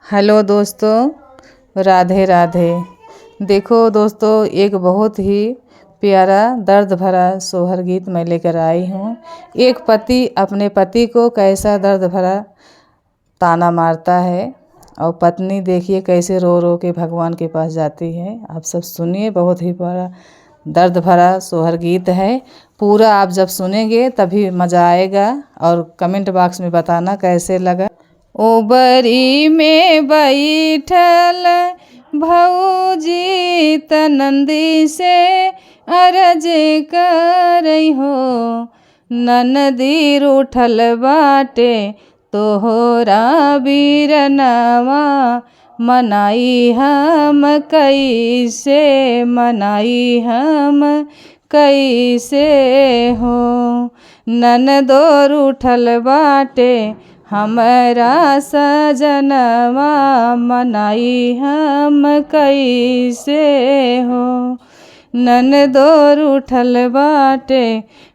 Hello दोस्तों, राधे राधे। देखो दोस्तों, एक बहुत ही प्यारा दर्द भरा सोहर गीत मैं लेकर आई हूँ। एक पति अपने पति को कैसा दर्द भरा ताना मारता है और पत्नी देखिए कैसे रो रो के भगवान के पास जाती है। आप सब सुनिए, बहुत ही बड़ा दर्द भरा सोहर गीत है। पूरा आप जब सुनेंगे तभी मज़ा आएगा और कमेंट बॉक्स में बताना कैसे लगा। ओबरी में बैठल भौजी तनंदी से अरज करई हो, ननदी रूठल बाटे तोहरा बीरनवा, मनाई हम कैसे, मनाई हम कैसे हो। ननदो रूठल बाटे हमरा सजनवा, मनाई हम कैसे हो। ननदो रूठल बाटे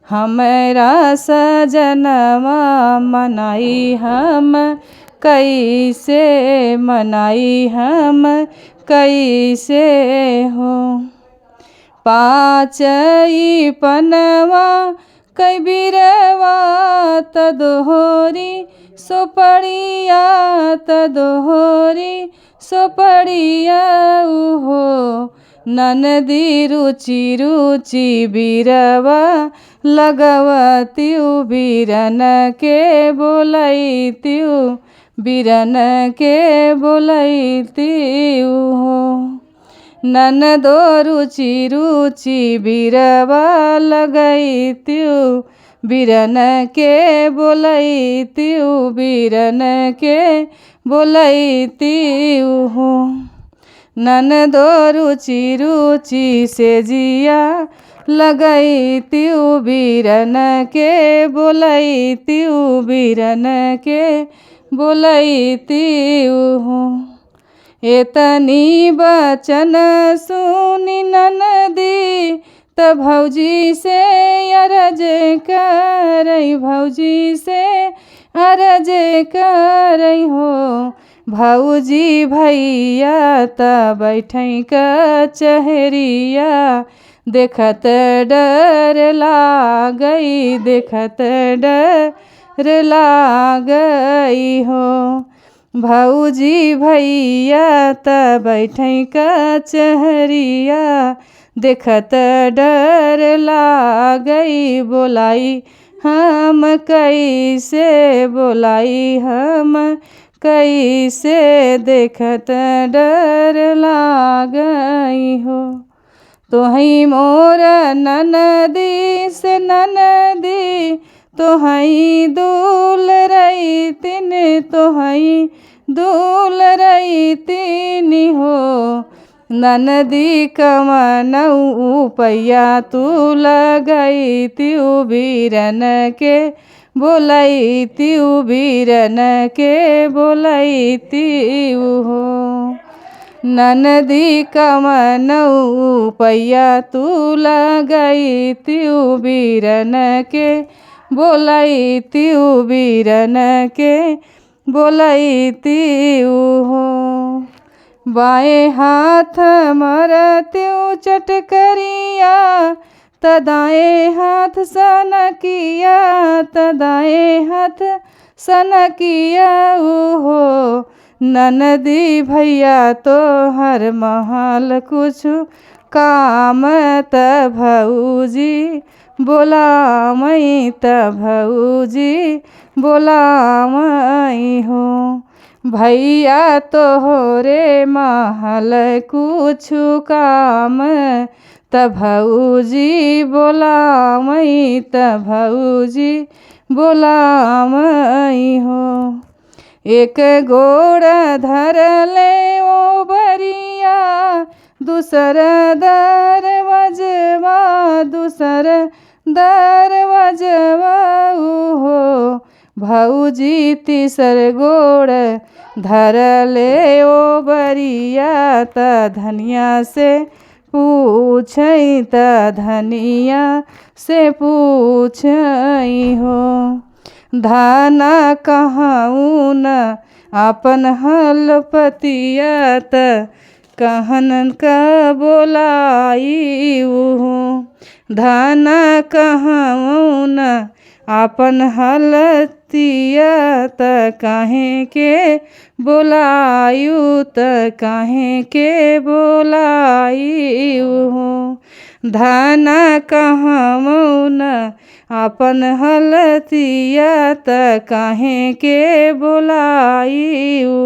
हमरा सजनवा, मनाई हम कैसे, मनाई हम कैसे हो। पाचई पनवा कई बिरवा तदोहरी सोपड़िया, तदोहरी सोपड़िया उहो, ननदी रुचि रुचि बिरवा लगवतियु, बीरन के बोलैतियु, बीरन के बोलैतियु हो। ननदो रुचि रुचि बिरवा लगैतियु, बीरन के बोलैतियु, बीरन के बोलैतियु हो। ननदो रुचि रुचि से जिया लगैतियु, बीरन के बोलैतियु, बीरन के बोलैतियु हो। एतनी बचन सुनी ननदी त भौजी से अरज करई, भौजी से अरज करई हो। भौजी भैया त बैठई कचहरिया, देखत डर लागई, देखत डर लागई हो। भौजी भैया त बैठई कचहरिया, देखत डर लागई, बोलाई हम कैसे, बोलाई हम कैसे, देखत डर लागई हो। तोहई मोर ननदी से ननदी, तोहई दूल रईतिन, तोहई दूल रईतिन हो। ननदी कमनऊ पैया तू लगैतियु, बीरन के बोलैतियु, बीरन के बोलैतियु हो। ननदी कमनऊ पैया तू लगैतियु, बीरन के बोलैतियु, बीरन के बोलैतियु हो। बाएं हाथ मरतियु चटकरिया, तदाएं हाथ सनकिया, तदाएं हाथ सनकिया उहो। ननदी भैया तो हर महल कुछ काम त भौजी बोलामई, त भौजी बोलामई हो। भैया तोहरे महल कुछ काम त भौजी बोलामई, त भौजी बोलामई हो। एक गोड़ धरले ओ बरिया, दूसर दरवाजवा, दूसर दरवाजवा उहो। भौजी तीसर गोड़ धरले ओ बरिया, त धनिया से पूछई, त धनिया से पूछई हो। धाना कहूँ न आपन हलपतिया त कहन का बोलाई धन कहून आपन हलतिया त काहे के बोलायु त काहे के बोलायु धन कहून आपन हलतिया त काहे के बोलायु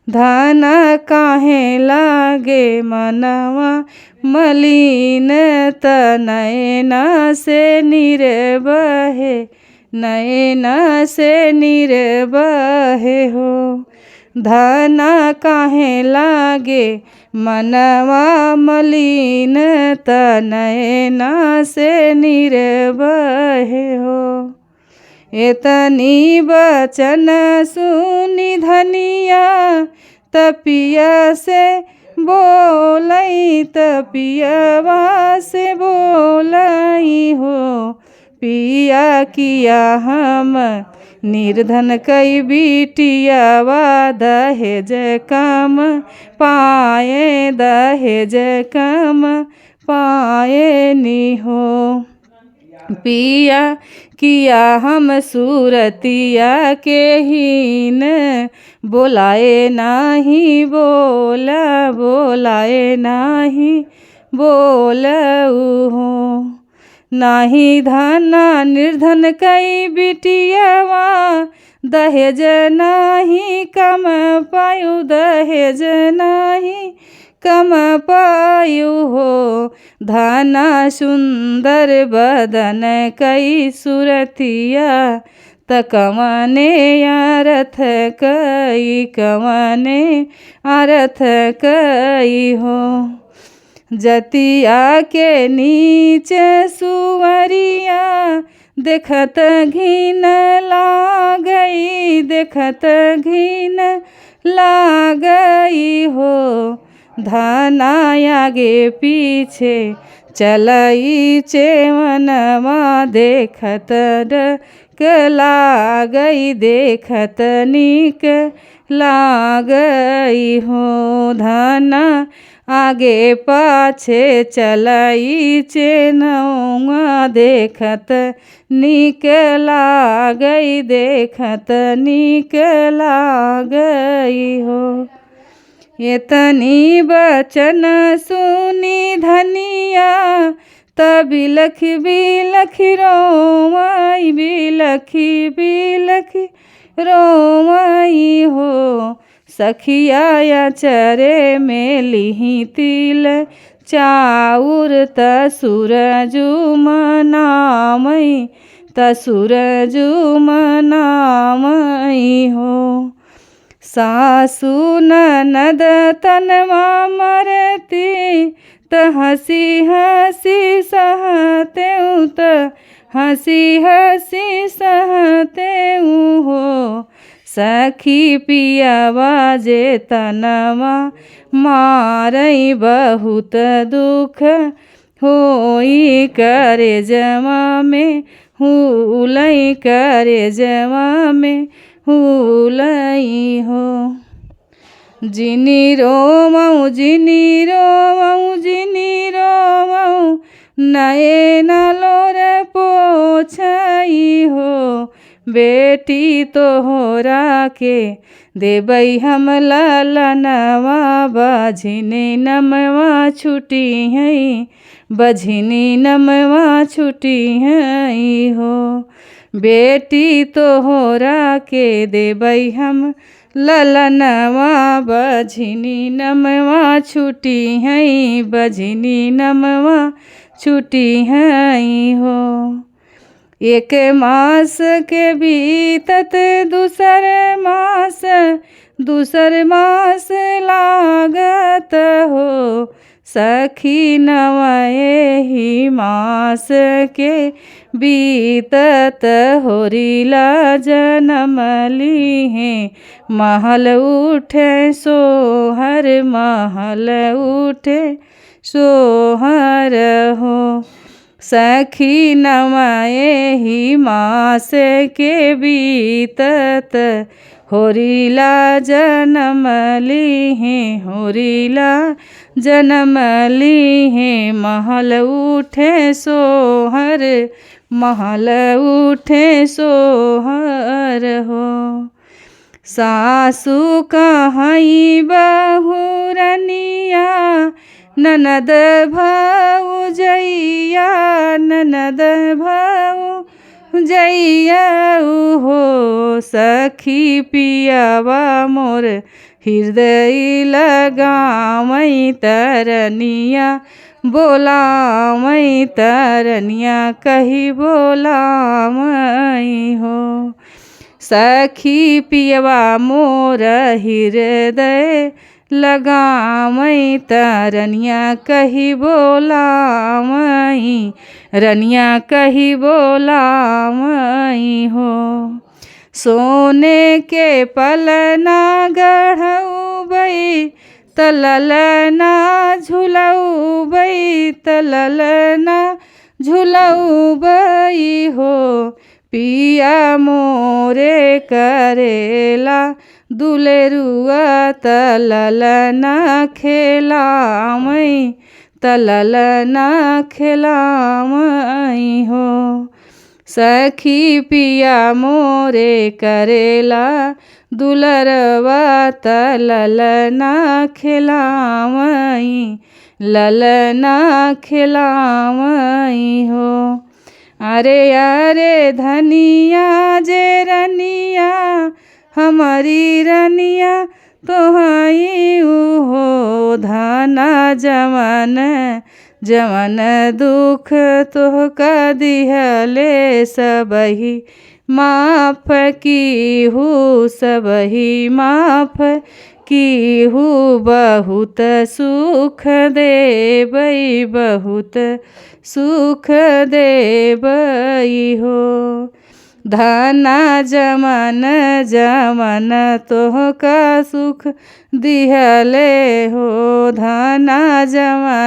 धन काहे लागे मनवा मलिन त नैना से नीर बहे नैना से नीर बहे हो धन काहे लागे मनवा मलिन त नैना से नीर बहे हो एतनी बचन सुनी धनिया तपिया से बोलई तपियवा से बोलई हो पिया किया हम निर्धन कई बिटियावा दहेज कम पाए दहेज कम पाए नी हो पिया किया हम सूरतिया के हीन बोलाए नाही बोला बोलाए नाही बोलऊ हो नाही धना निर्धन कई बिटियावा दहेज नाही कम पायु दहेज नाही कम पायु हो धना सुंदर बदन कई सुरतिया त कवने अर्थ कई कवने अर्थ कई हो जतिया के नीचे सुवरिया देखत घिन लागई देखत घिन लागई हो धना आगे पीछे चलई चेवनवा देखत डक लागई देखत नीक लागई हो धना आगे पाछे चलई चेनौआ देखत नीक लागई देखत नीक लागई हो एतनी बचन सुनी धनिया त बिलखी बिलखी रोवई बिलखी बिलखी रोवई हो सखिया चरे में लिही तिल चाउर त सूरजू मनामई त सूरजू मनामई हो सासु ननद तनवा मरती त हंसी हंसी सहतेऊ त हंसी हंसी सहतेऊ हो सखी पियावा जे तनवा मारई बहुत दुख होई करे जमा में हुलई करे जमा में हुलई हो जिनी रोमऊ जिनी रोमऊ जिनी रोमऊ नए नलोर पोछई हो बेटी तोहरा के देबई हम ललनवा बझिनी नमवा छुटी हई बझिनी नमवा छुटी हई हो बेटी तोहरा के देबई हम ललनवा बझिनी नमवा छुटी हई बझिनी नमवा छुटी हई हो एक मास के बीतत दूसर मास लागत हो सखी नवए ही मास के बीतत होरिला जनम लीहे महल उठे सोहर महल उठे सोहर हो सखी नवए ही मास के बीतत होरीला जन्म लीहे होरीला जन्म लीहे महल उठे सोहर महल उठे सोहर हो। सासु कहाई बहुरनिया ननद भौजैया ननद भौजैया हो। सखी पियावा मोर हृदय लगावई तरनिया बोलावई तरनिया कही बोलावई हो। सखी पियवा मोर हृदय लगावई तरनिया कही बोलावई रनिया कही बोलावई हो। सोने के पलना गढ़उबई तललना झुलउबई तललना झुलउबई हो। पिया मोरे करेला दुलेरुआ तललना खेलावई तललना खेलावई हो। सखी पिया मोरे करेला दुलरवा तललना खेलावई ललना खेलावई हो। अरे अरे धनिया जे रनिया हमारी रनिया तोहई हो। धना जवन जवन दुख तोहका दिहले सबही माफ कीहू सबही माफ कीहू। बहुत सुख देबई बहुत सुख देबई हो। धना जमन जमन तोहका सुख दिहले हो। धना जमन